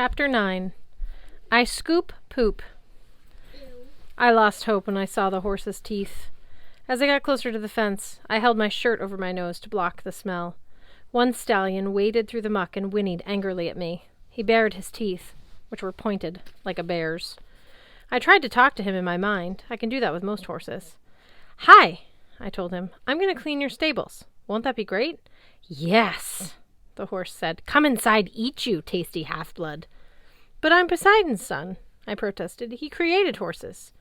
Chapter 9. I Scoop Poop. I lost hope when I saw the horse's teeth. As I got closer to the fence, I held my shirt over my nose to block the smell. One stallion waded through the muck and whinnied angrily at me. He bared his teeth, which were pointed, like a bear's. I tried to talk to him in my mind. I can do that with most horses. "Hi," I told him. "I'm going to clean your stables. Won't that be great?" "Yes," the horse said. "Come inside, eat you, tasty half-blood." "But I'm Poseidon's son," I protested. "He created horses."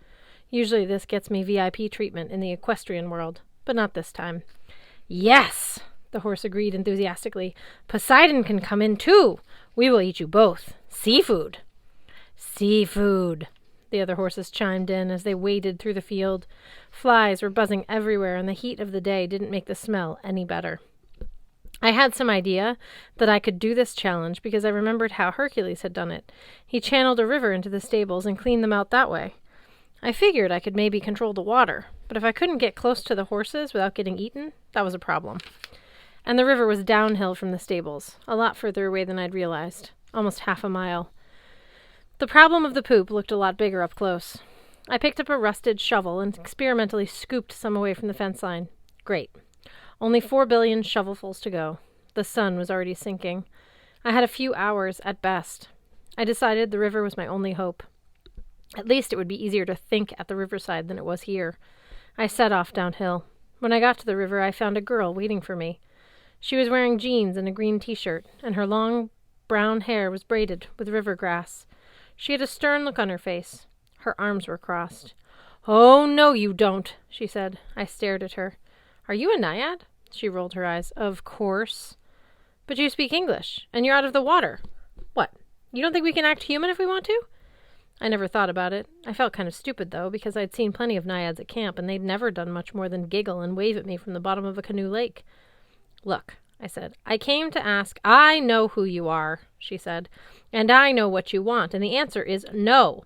Usually this gets me VIP treatment in the equestrian world, but not this time. "Yes," the horse agreed enthusiastically. "Poseidon can come in too. We will eat you both. Seafood." "Seafood," the other horses chimed in as they waded through the field. Flies were buzzing everywhere, and the heat of the day didn't make the smell any better. I had some idea that I could do this challenge because I remembered how Hercules had done it. He channeled a river into the stables and cleaned them out that way. I figured I could maybe control the water, but if I couldn't get close to the horses without getting eaten, that was a problem. And the river was downhill from the stables, a lot further away than I'd realized, almost half a mile. The problem of the poop looked a lot bigger up close. I picked up a rusted shovel and experimentally scooped some away from the fence line. Great. Only 4 billion shovelfuls to go. The sun was already sinking. I had a few hours at best. I decided the river was my only hope. At least it would be easier to think at the riverside than it was here. I set off downhill. When I got to the river, I found a girl waiting for me. She was wearing jeans and a green t-shirt, and her long brown hair was braided with river grass. She had a stern look on her face. Her arms were crossed. "Oh, no, you don't," she said. I stared at her. "Are you a naiad?" She rolled her eyes. "Of course." "But you speak English, and you're out of the water. What, you don't think we can act human if we want to?" I never thought about it. I felt kind of stupid, though, because I'd seen plenty of naiads at camp, and they'd never done much more than giggle and wave at me from the bottom of a canoe lake. "Look," I said, "I came to ask—" "I know who you are," she said, "and I know what you want, and the answer is no.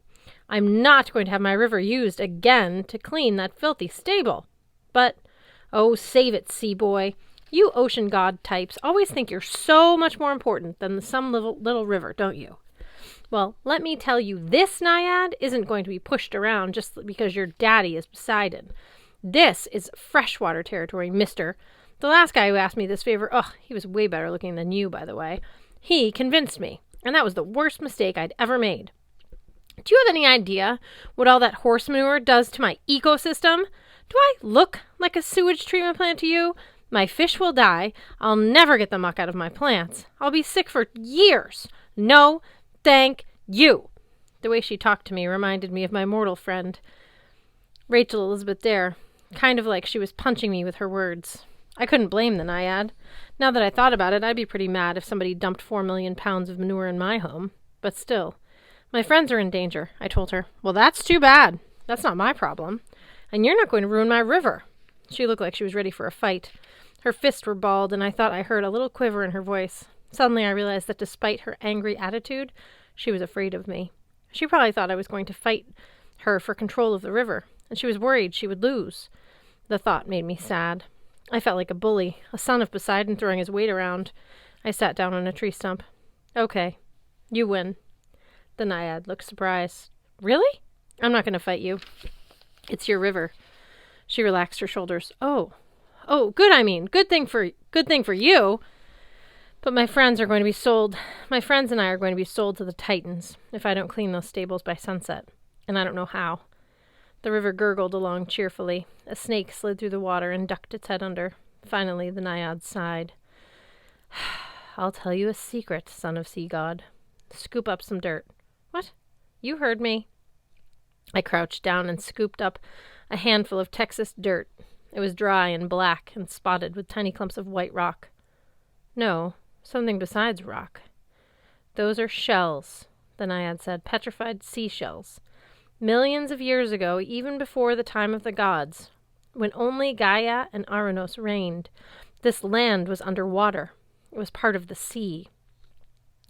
I'm not going to have my river used again to clean that filthy stable. But, oh, save it, sea boy. You ocean god types always think you're so much more important than some little river, don't you? Well, let me tell you, this naiad isn't going to be pushed around just because your daddy is Poseidon. This is freshwater territory, mister. The last guy who asked me this favor, he was way better looking than you, by the way. He convinced me, and that was the worst mistake I'd ever made. Do you have any idea what all that horse manure does to my ecosystem? Do I look like a sewage treatment plant to you? My fish will die. I'll never get the muck out of my plants. I'll be sick for years. No, thank you." The way she talked to me reminded me of my mortal friend, Rachel Elizabeth Dare, kind of like she was punching me with her words. I couldn't blame the naiad. Now that I thought about it, I'd be pretty mad if somebody dumped 4 million pounds of manure in my home. But still, "My friends are in danger," I told her. "Well, that's too bad. That's not my problem. And you're not going to ruin my river." She looked like she was ready for a fight. Her fists were balled, and I thought I heard a little quiver in her voice. Suddenly I realized that despite her angry attitude, she was afraid of me. She probably thought I was going to fight her for control of the river, and she was worried she would lose. The thought made me sad. I felt like a bully, a son of Poseidon throwing his weight around. I sat down on a tree stump. "Okay, you win." The naiad looked surprised. "Really? I'm not going to fight you. It's your river." She relaxed her shoulders. Oh, good, I mean. Good thing for you. But my friends and I are going to be sold to the Titans if I don't clean those stables by sunset. And I don't know how. The river gurgled along cheerfully. A snake slid through the water and ducked its head under. Finally, the naiad sighed. "I'll tell you a secret, son of sea god. Scoop up some dirt." "What? You heard me." I crouched down and scooped up a handful of Texas dirt. It was dry and black and spotted with tiny clumps of white rock. "No, something besides rock." "Those are shells," the naiad said, "petrified seashells. Millions of years ago, even before the time of the gods, when only Gaia and Aranos reigned, this land was under water. It was part of the sea."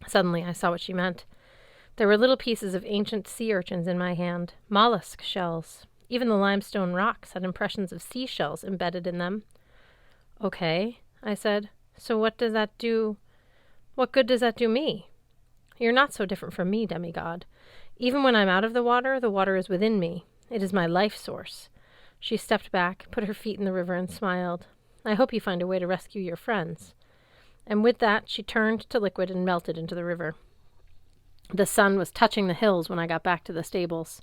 Suddenly I saw what she meant. There were little pieces of ancient sea urchins in my hand, mollusk shells. Even the limestone rocks had impressions of seashells embedded in them. "Okay," I said. "So what good does that do me?" You're not so different from me, demigod. Even when I'm out of the water is within me. It is my life source. She stepped back, put her feet in the river, and smiled. I hope you find a way to rescue your friends. And with that, she turned to liquid and melted into the river. The sun was touching the hills when I got back to the stables.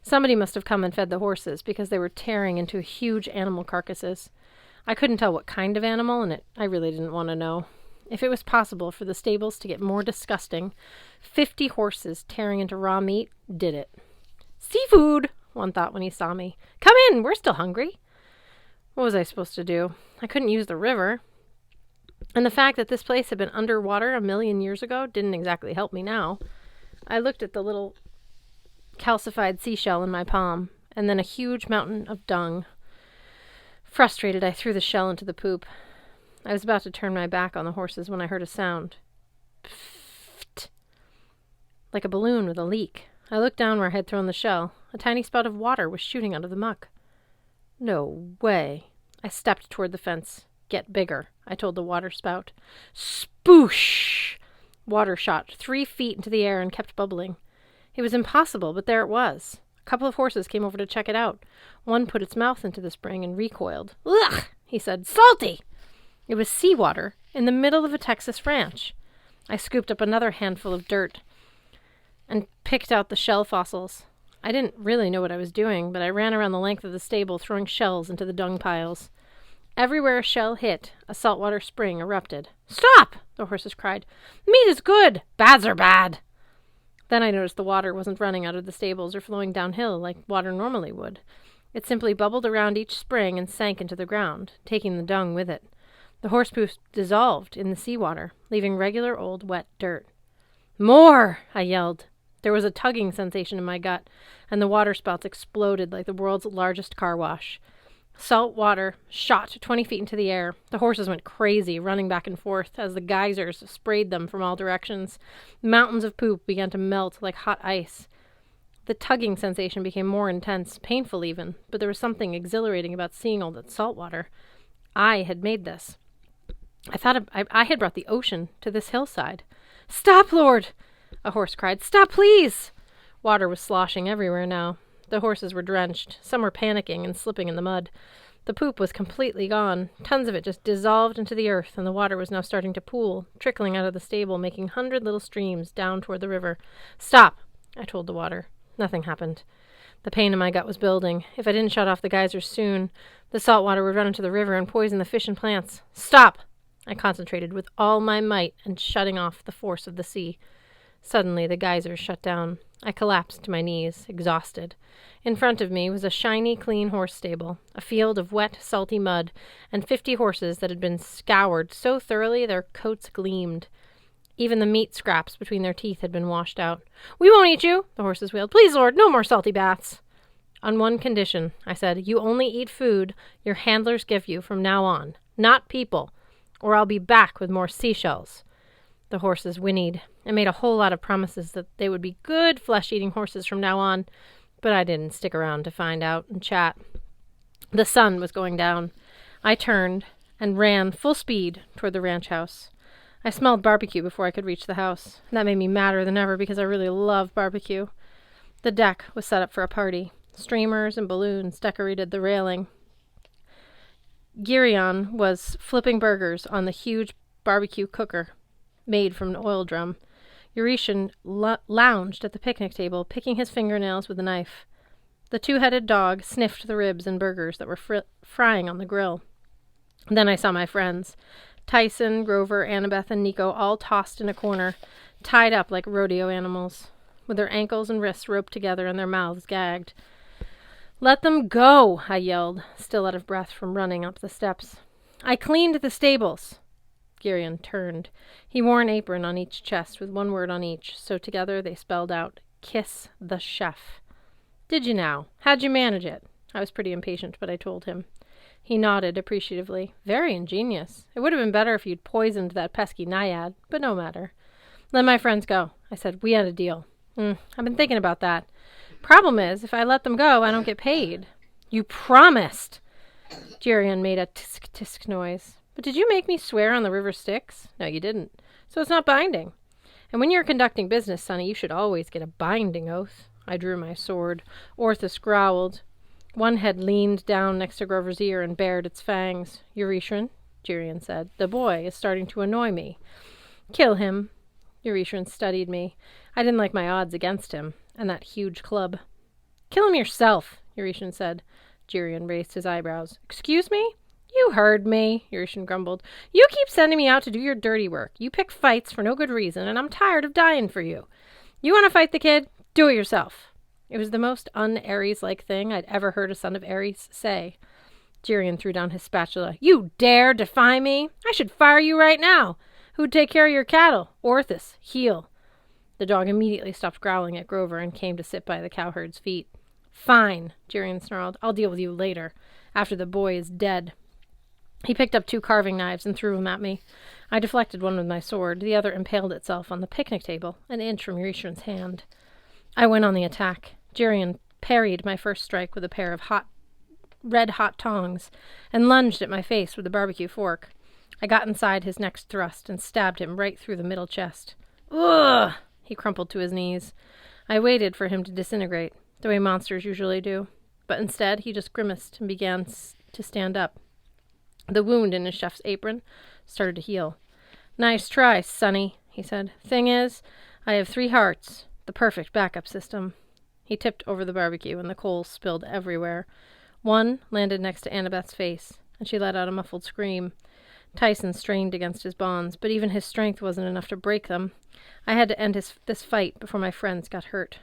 Somebody must have come and fed the horses, because they were tearing into huge animal carcasses. I couldn't tell what kind of animal, and I really didn't want to know. If it was possible for the stables to get more disgusting, 50 horses tearing into raw meat did it. Seafood, one thought when he saw me. Come in, we're still hungry. What was I supposed to do? I couldn't use the river. And the fact that this place had been underwater 1,000,000 years ago didn't exactly help me now. I looked at the little calcified seashell in my palm, and then a huge mountain of dung. Frustrated, I threw the shell into the poop. I was about to turn my back on the horses when I heard a sound. Pfft. Like a balloon with a leak. I looked down where I had thrown the shell. A tiny spout of water was shooting out of the muck. No way. I stepped toward the fence. Get bigger, I told the water spout. Spoosh! Water shot 3 feet into the air and kept bubbling. It was impossible, but there it was. A couple of horses came over to check it out. One put its mouth into the spring and recoiled. Ugh! He said. Salty! It was seawater in the middle of a Texas ranch. I scooped up another handful of dirt and picked out the shell fossils. I didn't really know what I was doing, but I ran around the length of the stable throwing shells into the dung piles. Everywhere a shell hit, a saltwater spring erupted. Stop! The horses cried. Meat is good! Bads are bad! Then I noticed the water wasn't running out of the stables or flowing downhill like water normally would. It simply bubbled around each spring and sank into the ground, taking the dung with it. The horse poop dissolved in the seawater, leaving regular old wet dirt. More! I yelled. There was a tugging sensation in my gut, and the water spouts exploded like the world's largest car wash. Salt water shot 20 feet into the air. The horses went crazy, running back and forth as the geysers sprayed them from all directions. Mountains of poop began to melt like hot ice. The tugging sensation became more intense, painful even, but there was something exhilarating about seeing all that salt water. I had made this. I thought I had brought the ocean to this hillside. Stop, Lord! A horse cried. Stop, please! Water was sloshing everywhere now. The horses were drenched. Some were panicking and slipping in the mud. The poop was completely gone. Tons of it just dissolved into the earth, and the water was now starting to pool, trickling out of the stable, making 100 little streams down toward the river. Stop! I told the water. Nothing happened. The pain in my gut was building. If I didn't shut off the geysers soon, the salt water would run into the river and poison the fish and plants. Stop! I concentrated with all my might and shutting off the force of the sea. Suddenly, the geysers shut down. I collapsed to my knees, exhausted. In front of me was a shiny, clean horse stable, a field of wet, salty mud, and 50 horses that had been scoured so thoroughly their coats gleamed. Even the meat scraps between their teeth had been washed out. We won't eat you, the horses wailed. Please, Lord, no more salty baths. On one condition, I said, you only eat food your handlers give you from now on, not people, or I'll be back with more seashells. The horses whinnied. I made a whole lot of promises that they would be good flesh-eating horses from now on, but I didn't stick around to find out and chat. The sun was going down. I turned and ran full speed toward the ranch house. I smelled barbecue before I could reach the house. That made me madder than ever because I really love barbecue. The deck was set up for a party. Streamers and balloons decorated the railing. Girion was flipping burgers on the huge barbecue cooker made from an oil drum. Eurytion lounged at the picnic table, picking his fingernails with a knife. The 2-headed dog sniffed the ribs and burgers that were frying on the grill. Then I saw my friends. Tyson, Grover, Annabeth, and Nico all tossed in a corner, tied up like rodeo animals, with their ankles and wrists roped together and their mouths gagged. Let them go, I yelled, still out of breath from running up the steps. I cleaned the stables. Girion turned. He wore an apron on each chest with one word on each, so together they spelled out, Kiss the Chef. Did you now? How'd you manage it? I was pretty impatient, but I told him. He nodded appreciatively. Very ingenious. It would have been better if you'd poisoned that pesky naiad, but no matter. Let my friends go, I said. We had a deal. I've been thinking about that. Problem is, if I let them go, I don't get paid. You promised! Girion made a tisk-tisk noise. But did you make me swear on the river Styx? No, you didn't. So it's not binding. And when you're conducting business, Sonny, you should always get a binding oath. I drew my sword. Orthus growled. One head leaned down next to Grover's ear and bared its fangs. Eurytion, Gerion said, the boy is starting to annoy me. Kill him. Eurytion studied me. I didn't like my odds against him, and that huge club. Kill him yourself, Eurytion said. Gerion raised his eyebrows. Excuse me? You heard me, Eurytion grumbled. You keep sending me out to do your dirty work. You pick fights for no good reason, and I'm tired of dying for you. You want to fight the kid? Do it yourself. It was the most un-Ares-like thing I'd ever heard a son of Ares say. Gerion threw down his spatula. You dare defy me? I should fire you right now. Who'd take care of your cattle? Orthus, heel. The dog immediately stopped growling at Grover and came to sit by the cowherd's feet. Fine, Gerion snarled. I'll deal with you later, after the boy is dead. He picked up 2 carving knives and threw them at me. I deflected one with my sword. The other impaled itself on the picnic table, an inch from Eurytion's hand. I went on the attack. Gerion parried my first strike with a pair of red-hot tongs and lunged at my face with a barbecue fork. I got inside his next thrust and stabbed him right through the middle chest. Ugh! He crumpled to his knees. I waited for him to disintegrate, the way monsters usually do, but instead he just grimaced and began to stand up. The wound in his chef's apron started to heal. Nice try, Sonny, he said. Thing is, I have 3 hearts, the perfect backup system. He tipped over the barbecue, and the coals spilled everywhere. One landed next to Annabeth's face, and she let out a muffled scream. Tyson strained against his bonds, but even his strength wasn't enough to break them. I had to end this fight before my friends got hurt.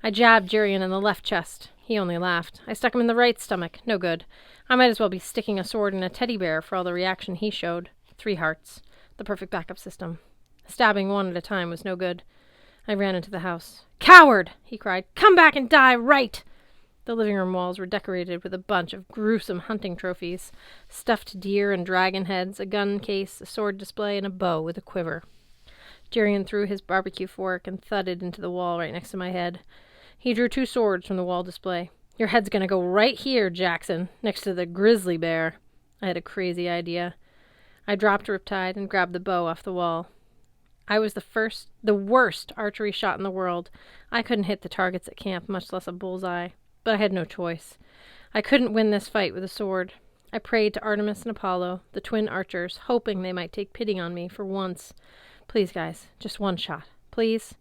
I jabbed Gerion in the left chest. He only laughed. I stuck him in the right stomach. No good. I might as well be sticking a sword in a teddy bear for all the reaction he showed. 3 hearts. The perfect backup system. Stabbing one at a time was no good. I ran into the house. Coward! He cried. Come back and die right! The living room walls were decorated with a bunch of gruesome hunting trophies. Stuffed deer and dragon heads, a gun case, a sword display, and a bow with a quiver. Gerion threw his barbecue fork and thudded into the wall right next to my head. He drew 2 swords from the wall display. Your head's gonna go right here, Jackson, next to the grizzly bear. I had a crazy idea. I dropped Riptide and grabbed the bow off the wall. I was the worst archery shot in the world. I couldn't hit the targets at camp, much less a bullseye. But I had no choice. I couldn't win this fight with a sword. I prayed to Artemis and Apollo, the twin archers, hoping they might take pity on me for once. Please, guys, just 1 shot. Please?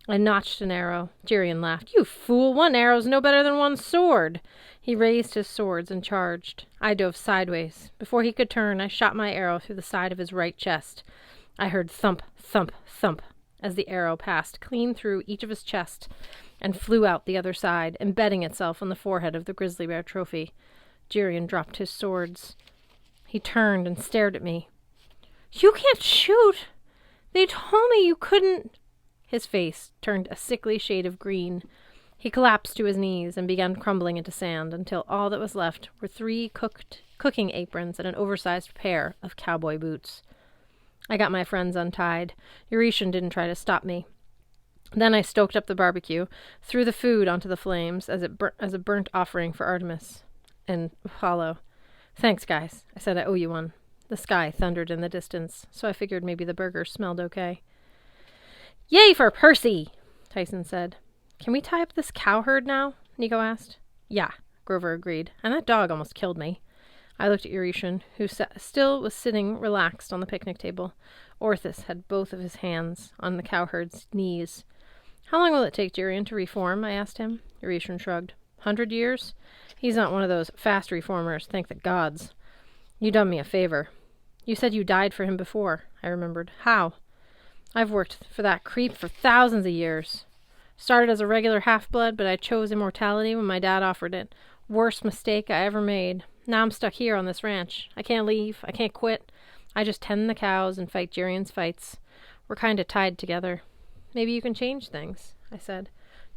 I notched an arrow. Gerion laughed. You fool! 1 arrow's no better than 1 sword. He raised his swords and charged. I dove sideways. Before he could turn, I shot my arrow through the side of his right chest. I heard thump, thump, thump as the arrow passed clean through each of his chest and flew out the other side, embedding itself on the forehead of the grizzly bear trophy. Gerion dropped his swords. He turned and stared at me. You can't shoot! They told me you couldn't... His face turned a sickly shade of green. He collapsed to his knees and began crumbling into sand until all that was left were 3 cooking aprons and an oversized pair of cowboy boots. I got my friends untied. Eurytion didn't try to stop me. Then I stoked up the barbecue, threw the food onto the flames as a burnt offering for Artemis and Apollo. Thanks, guys. I said I owe you one. The sky thundered in the distance, so I figured maybe the burgers smelled okay. Yay for Percy, Tyson said. Can we tie up this cow herd now? Nico asked. Yeah, Grover agreed, and that dog almost killed me. I looked at Eurytion, who still was sitting relaxed on the picnic table. Orthus had both of his hands on the cowherd's knees. How long will it take Gerion to reform? I asked him. Eurytion shrugged. 100 years? He's not one of those fast reformers, thank the gods. You done me a favor. You said you died for him before, I remembered. How? I've worked for that creep for thousands of years. Started as a regular half-blood, but I chose immortality when my dad offered it. Worst mistake I ever made. Now I'm stuck here on this ranch. I can't leave. I can't quit. I just tend the cows and fight Gerion's fights. We're kind of tied together. Maybe you can change things, I said.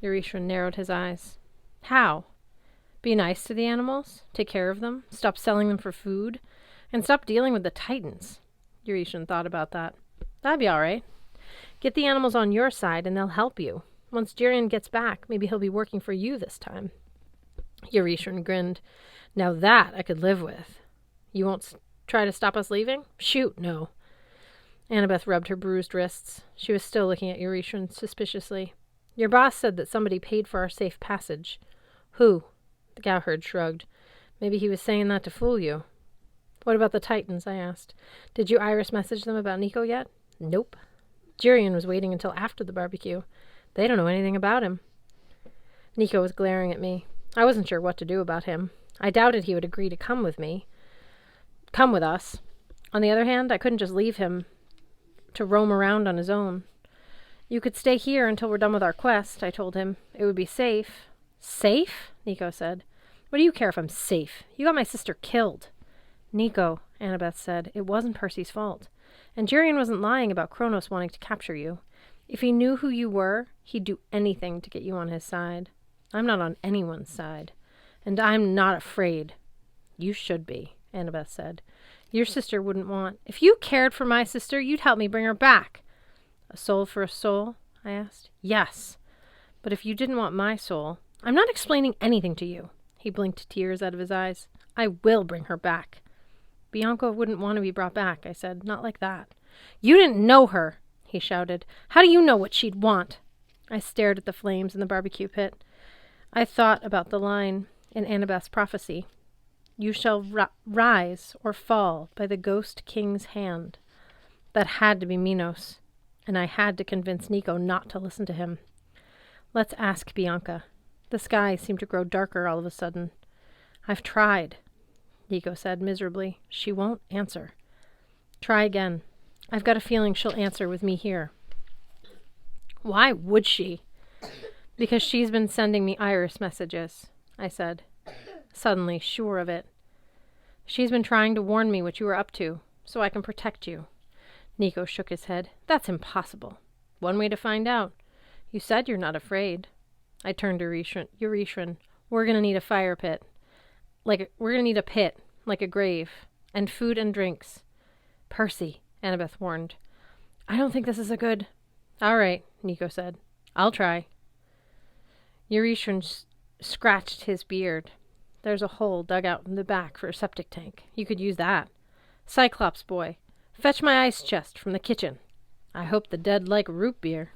Eurytion narrowed his eyes. How? Be nice to the animals? Take care of them? Stop selling them for food? And stop dealing with the Titans? Eurytion thought about that. That'd be all right. Get the animals on your side and they'll help you. Once Gerion gets back, maybe he'll be working for you this time. Eurytion grinned. Now that I could live with. You won't try to stop us leaving? Shoot, no. Annabeth rubbed her bruised wrists. She was still looking at Eurytion suspiciously. Your boss said that somebody paid for our safe passage. Who? The cowherd shrugged. Maybe he was saying that to fool you. What about the Titans? I asked. Did you iris message them about Nico yet? Nope. Jirian was waiting until after the barbecue. They don't know anything about him. Nico was glaring at me. I wasn't sure what to do about him. I doubted he would agree to come with us. On the other hand, I couldn't just leave him to roam around on his own. You could stay here until we're done with our quest, I told him. It would be safe. Safe? Nico said. What do you care if I'm safe? You got my sister killed. Nico, Annabeth said, it wasn't Percy's fault. And Jirian wasn't lying about Kronos wanting to capture you. If he knew who you were, he'd do anything to get you on his side. I'm not on anyone's side. And I'm not afraid. You should be, Annabeth said. Your sister wouldn't want... If you cared for my sister, you'd help me bring her back. A soul for a soul? I asked. Yes. But if you didn't want my soul... I'm not explaining anything to you. He blinked tears out of his eyes. I will bring her back. Bianca wouldn't want to be brought back, I said. Not like that. You didn't know her, he shouted. How do you know what she'd want? I stared at the flames in the barbecue pit. I thought about the line in Annabeth's prophecy. You shall rise or fall by the ghost king's hand. That had to be Minos, and I had to convince Nico not to listen to him. Let's ask Bianca. The sky seemed to grow darker all of a sudden. I've tried, Nico said miserably. She won't answer. Try again. I've got a feeling she'll answer with me here. Why would she? Because she's been sending me iris messages, I said, suddenly sure of it. She's been trying to warn me what you were up to, so I can protect you. Nico shook his head. That's impossible. One way to find out. You said you're not afraid. I turned to Eurytion. We're going to need a fire pit. We're going to need a pit, like a grave, and food and drinks. Percy, Annabeth warned. I don't think this is a good... All right, Nico said. I'll try. Eurytion scratched his beard. There's a hole dug out in the back for a septic tank. You could use that. Cyclops boy, fetch my ice chest from the kitchen. I hope the dead like root beer.